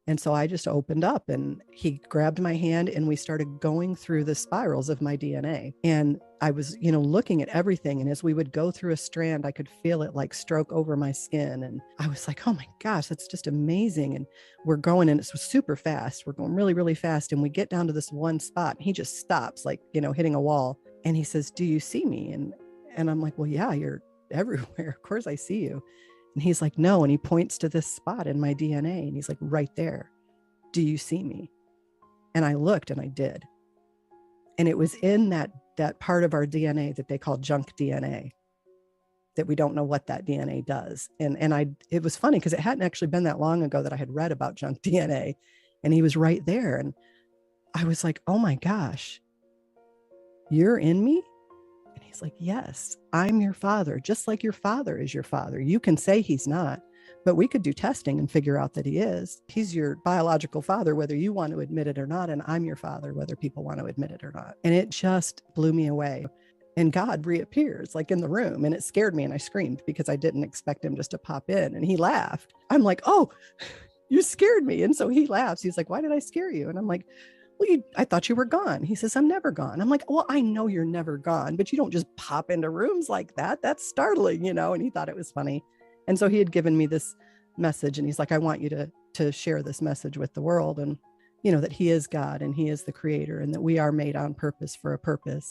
And so I just opened up and he grabbed my hand and we started going through the spirals of my DNA. And I was, looking at everything. And as we would go through a strand, I could feel it like stroke over my skin. And I was like, oh my gosh, that's just amazing. And we're going, and it's super fast. We're going really, really fast. And we get down to this one spot and he just stops, like, hitting a wall. And he says, do you see me? And I'm like, well, yeah, you're everywhere. Of course I see you. And he's like, no. And he points to this spot in my DNA. And he's like, right there. Do you see me? And I looked and I did. And it was in that part of our DNA that they call junk DNA, that we don't know what that DNA does. And it was funny because it hadn't actually been that long ago that I had read about junk DNA, and he was right there. And I was like, oh my gosh, you're in me? And he's like, yes, I'm your father, just like your father is your father. You can say he's not, but we could do testing and figure out that he is. He's your biological father, whether you want to admit it or not. And I'm your father, whether people want to admit it or not. And it just blew me away. And God reappears like in the room, and it scared me. And I screamed because I didn't expect him just to pop in. And he laughed. I'm like, oh, you scared me. And so he laughs. He's like, why did I scare you? And I'm like, well, I thought you were gone. He says, I'm never gone. I'm like, well, I know you're never gone, but you don't just pop into rooms like that. That's startling, and he thought it was funny. And so he had given me this message, and he's like, I want you to share this message with the world. And, that he is God and he is the creator, and that we are made on purpose for a purpose.